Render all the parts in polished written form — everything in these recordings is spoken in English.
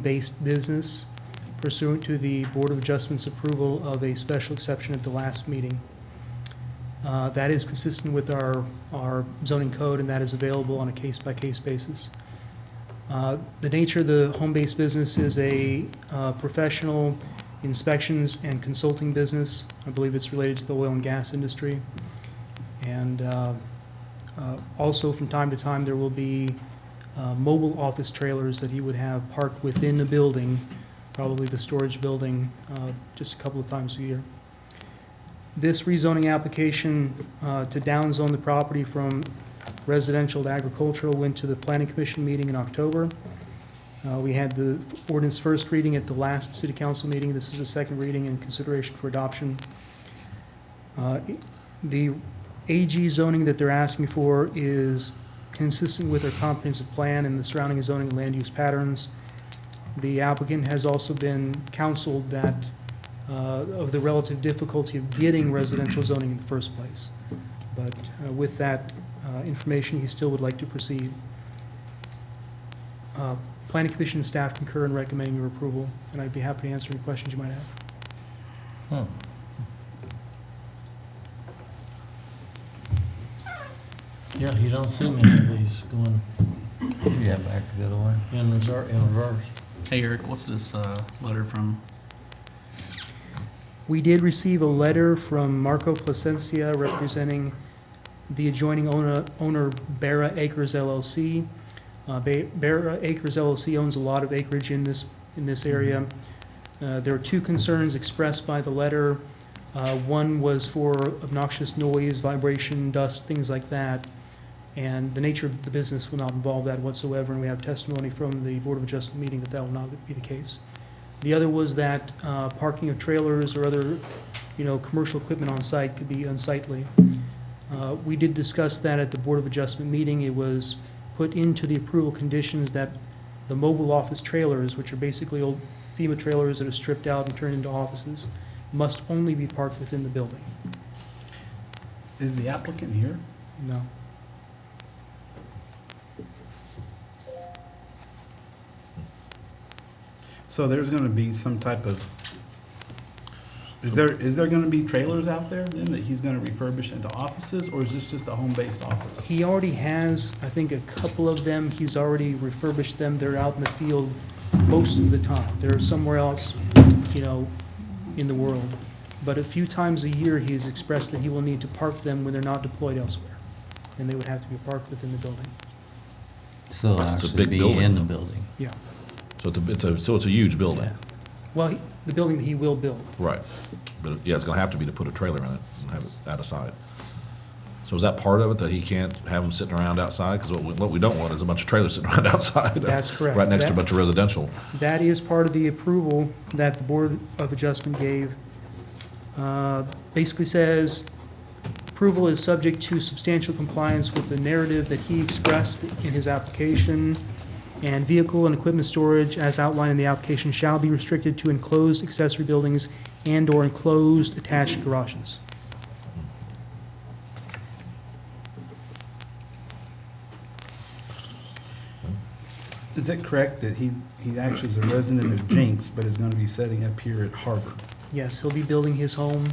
home-based business pursuant to the Board of Adjustment's approval of a special exception at the last meeting. That is consistent with our zoning code, and that is available on a case-by-case basis. The nature of the home-based business is a professional inspections and consulting business. I believe it's related to the oil and gas industry. And also from time to time there will be mobile office trailers that he would have parked within the building, probably the storage building, just a couple of times a year. This rezoning application to downzone the property from residential to agricultural went to the Planning Commission meeting in October. We had the ordinance first reading at the last City Council meeting. This is the second reading and consideration for adoption. The AG zoning that they're asking for is consistent with our comprehensive plan and the surrounding zoning and land use patterns. The applicant has also been counseled that of the relative difficulty of getting residential zoning in the first place. But with that information, he still would like to proceed. Planning Commission and staff concur in recommending your approval, and I'd be happy to answer any questions you might have. Yeah, you don't see many of these going Yeah, back the other way. in reverse. Hey Eric, what's this letter from? We did receive a letter from Marco Placencia representing the adjoining owner Barra Acres LLC. Barra Acres LLC owns a lot of acreage in this area. There are two concerns expressed by the letter. One was for obnoxious noise, vibration, dust, things like that. And the nature of the business will not involve that whatsoever, and we have testimony from the Board of Adjustment meeting that that will not be the case. The other was that parking of trailers or other, commercial equipment on site could be unsightly. We did discuss that at the Board of Adjustment meeting. It was put into the approval conditions that the mobile office trailers, which are basically old FEMA trailers that are stripped out and turned into offices, must only be parked within the building. Is the applicant here? No. So there's going to be some type of, is there going to be trailers out there then that he's going to refurbish into offices, or is this just a home-based office? He already has, I think, a couple of them. He's already refurbished them. They're out in the field most of the time. They're somewhere else, in the world. But a few times a year, he's expressed that he will need to park them when they're not deployed elsewhere. And they would have to be parked within the building. So it'll It's a actually big be building. in the building. Yeah. So it's a huge building. Yeah. Well, the building that he will build. Right. But yeah, it's gonna have to be to put a trailer in it and have it out of sight. So is that part of it, that he can't have them sitting around outside? Because what we don't want is a bunch of trailers sitting around outside. That's correct. Right next to a That- bunch of residential. That is part of the approval that the Board of Adjustment gave. Basically says, approval is subject to substantial compliance with the narrative that he expressed in his application, and vehicle and equipment storage as outlined in the application shall be restricted to enclosed accessory buildings and/or enclosed attached garages. Is it correct that he actually is a resident of Jinx, but is going to be setting up here at Harvard? Yes, he'll be building his home.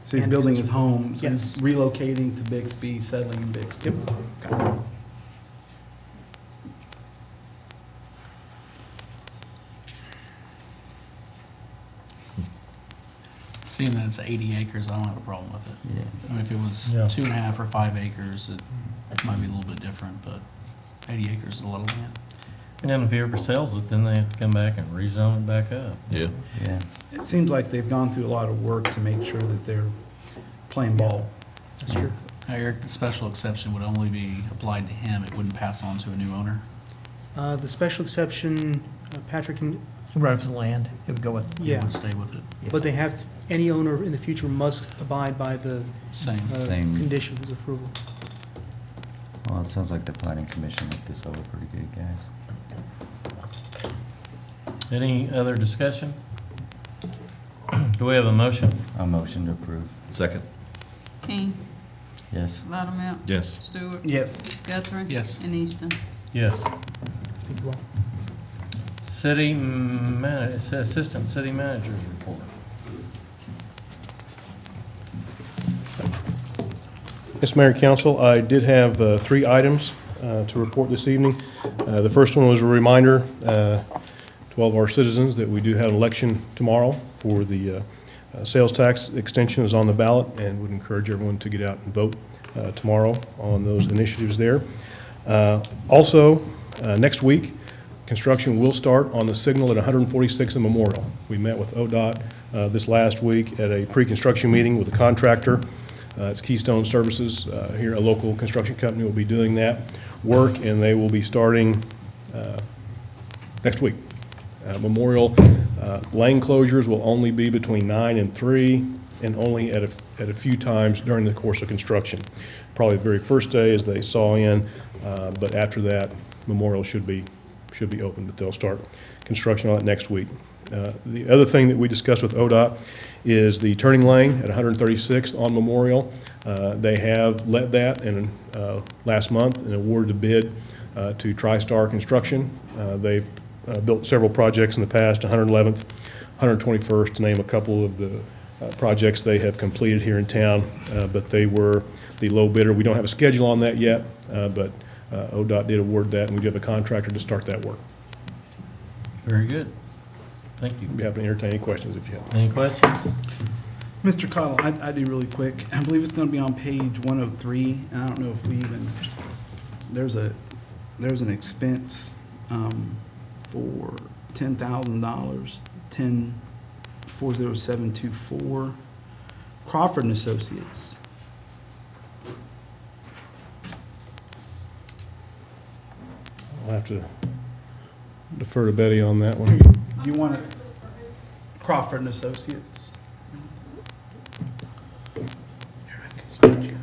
So he's And building his accessory. home, so he's Yes. relocating to Bixby, settling in Bixby? Yep. Okay. Seeing that it's 80 acres, I don't have a problem with it. Yeah. I mean, if it was Yeah. 2.5 or 5 acres, it might be a little bit different, but 80 acres is a lot of land. And then if he ever sells it, then they have to come back and rezone it back up. Yeah. Yeah. It seems like they've gone through a lot of work to make sure that they're playing ball. That's true. Now, Eric, the special exception would only be applied to him. It wouldn't pass on to a new owner. The special exception, Patrick, can, Right up to the land, it would go with. It yeah, would stay with it. but they have, any owner in the future must abide by the Same. Same. conditions of approval. Well, it sounds like the planning commission looked this over pretty good, guys. Any other discussion? Do we have a motion? A motion to approve. Second? King, Yes. Loudmout, Yes. Stewart, Yes. Guthrie. Yes. And Easton. Yes. Thank you all. Assistant City Manager's report. Yes, Mayor and Council, I did have 3 items to report this evening. The first one was a reminder to all of our citizens that we do have an election tomorrow for the sales tax extension is on the ballot, and would encourage everyone to get out and vote tomorrow on those initiatives there. Also, next week, construction will start on the signal at 146th and Memorial. We met with ODOT this last week at a pre-construction meeting with the contractor. It's Keystone Services here, a local construction company, will be doing that work, and they will be starting next week. Memorial lane closures will only be between 9 and 3, and only at a few times during the course of construction. Probably the very first day as they saw in, but after that, Memorial should be open, but they'll start construction on it next week. The other thing that we discussed with ODOT is the turning lane at 136th on Memorial. They have let that in last month and awarded the bid to TriStar Construction. They've built several projects in the past, 111th, 121st, to name a couple of the projects they have completed here in town, but they were the low bidder. We don't have a schedule on that yet, but ODOT did award that, and we do have a contractor to start that work. Very good. Thank you. I'd be happy to entertain any questions if you have. Any questions? Mr. Cottle, I do really quick. I believe it's gonna be on page 103, and I don't know if we even, there's an expense, for $10,000, 10-40724, Crawford and Associates. I'll have to defer to Betty on that one. You want it, Crawford and Associates? Here, I can switch you.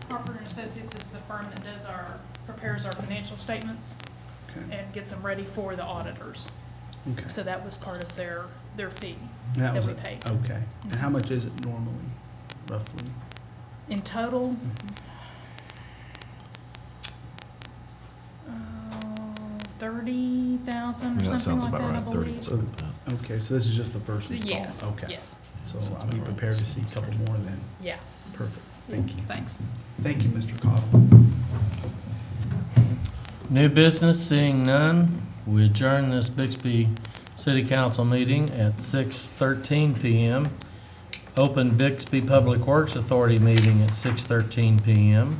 Crawford and Associates is the firm that prepares our financial statements Okay. and gets them ready for the auditors. Okay. So that was part of their fee That that was we it. paid. Okay. And how much is it normally, roughly? In total, Mm-hmm. 30,000 or Yeah, that something sounds like about that, I right, 30. believe. So, okay, so this is just the first installment? Yes, Okay. yes, So I'll be prepared to see a couple more then. yeah, Perfect. Thank you. thanks. Thank you, Mr. Cottle. New business, seeing none, we adjourn this Bixby City Council meeting at 6:13 PM. Open Bixby Public Works Authority meeting at 6:13 PM.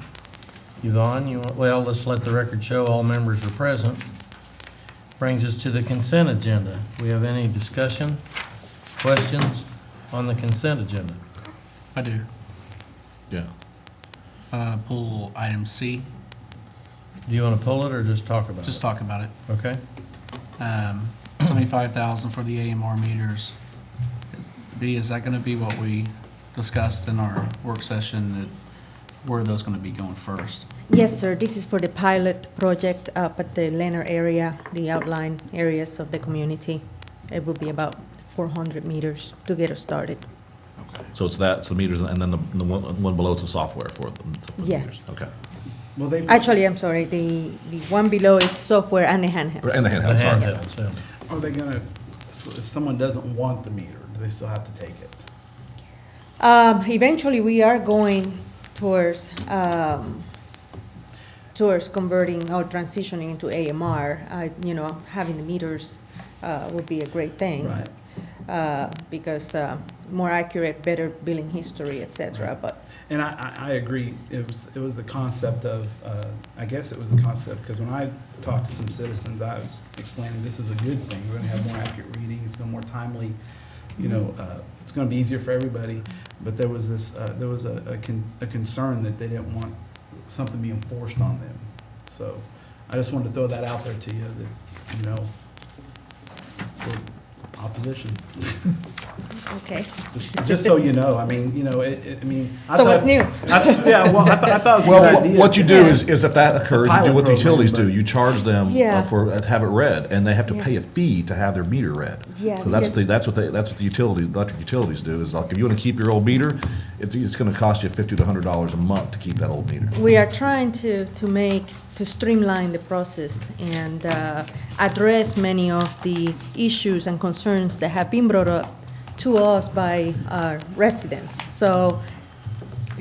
Yvonne, let's let the record show all members are present. Brings us to the consent agenda. We have any discussion, questions on the consent agenda? I do. Yeah. Pull item C, Do you want to pull it or just talk about it? just talk about it. Okay. 75,000 for the AMR meters. B, is that gonna be what we discussed in our work session, that where are those gonna be going first? Yes, sir. This is for the pilot project up at the Leonard area, the outlying areas of the community. It will be about 400 meters to get us started. Okay. So it's that, so the meters, and then the one below, it's the software for the Yes. meters. Okay. Well, they, Actually, I'm sorry, the one below is software and the handheld. And the The handheld, sorry. handhelds, yeah. are they gonna, so if someone doesn't want the meter, do they still have to take it? Eventually, we are going towards converting or transitioning into AMR. Having the meters would be a great thing. Right. Because more accurate, better billing history, et cetera, Right. but And I agree, it was the concept of, I guess it was the concept, because when I talked to some citizens, I was explaining this is a good thing, we're gonna have more accurate readings, it's gonna be more timely, it's gonna be easier for everybody, but there was this, there was a concern that they didn't want something being forced on them. So, I just wanted to throw that out there to you, that, we're opposition. Okay. Just so you know, I mean, you know, I mean. I So thought- what's new? Yeah, well, I thought it was a good Well, idea. what you do is if that occurs, you do Pilot what the program, utilities do. but- You charge them Yeah. to have it read, and they have to Yeah. pay a fee to have their meter read. Yeah, So that's because- that's what the electric utilities do, is like, if you want to keep your old meter, it's gonna cost you $50 to $100 a month to keep that old meter. We are trying to streamline the process and address many of the issues and concerns that have been brought up to us by our residents. So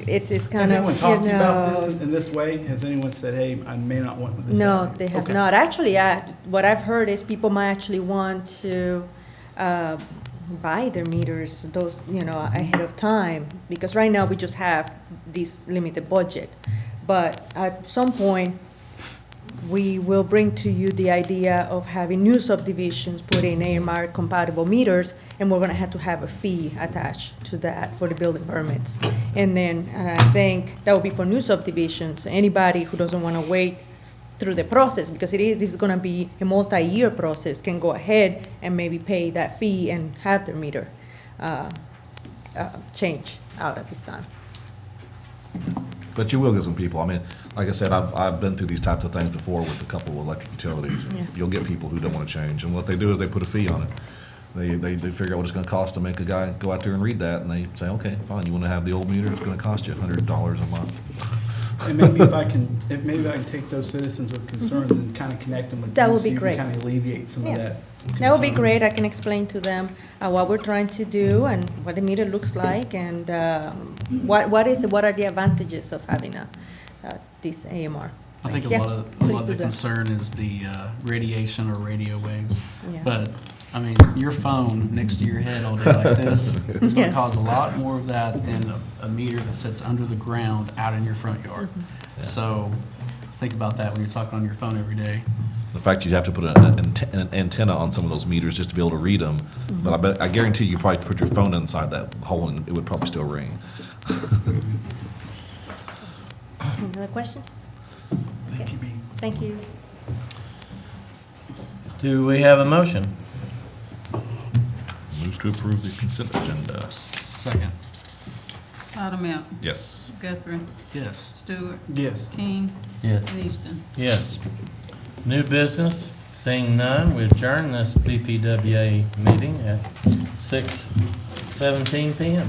it's kind Has of, anyone talked to you about know, this in this way? Has anyone said, hey, I may not want this? No, happening? they have Okay. not. Actually, what I've heard is people might actually want to buy their meters, those, ahead of time, because right now we just have this limited budget. But at some point, we will bring to you the idea of having new subdivisions put in AMR compatible meters, and we're gonna have to have a fee attached to that for the building permits. And then, I think that will be for new subdivisions. Anybody who doesn't wanna wait through the process, because this is gonna be a multi-year process, can go ahead and maybe pay that fee and have their meter change out at this time. But you will get some people, I mean, like I said, I've been through these types of things before with a couple of electric utilities. Yeah. You'll get people who don't want to change, and what they do is they put a fee on it. They figure out what it's gonna cost to make a guy go out there and read that, and they say, okay, fine, you wanna have the old meter, it's gonna cost you $100 a month. And maybe if I can take those citizens with concerns and kind of connect them with. That you, would see be if we great. Kind of alleviate some of Yeah. that. That would be concern. great. I can explain to them what we're trying to do and what the meter looks like, and what are the advantages of having this AMR. I think Yeah, a lot please of do the that. concern is the radiation or radio waves. Yeah. But, I mean, your phone next to your head all day like this is gonna Yes. cause a lot more of that than a meter that sits under the ground out in your front yard. Mm-hmm. So, think about that when you're talking on your phone every day. The fact you'd have to put an antenna on some of those meters just to be able to read them, but I guarantee you probably put your phone inside that hole and it would probably still ring. Any other questions? Thank you, B. Thank you. Do we have a motion? Move to approve the consent agenda. Second, Bottomilk, Yes. Guthrie, yes. Stewart, Yes. King, Yes. and Easton. Yes. New business, seeing none, we adjourn this BPWA meeting at 6:17 PM.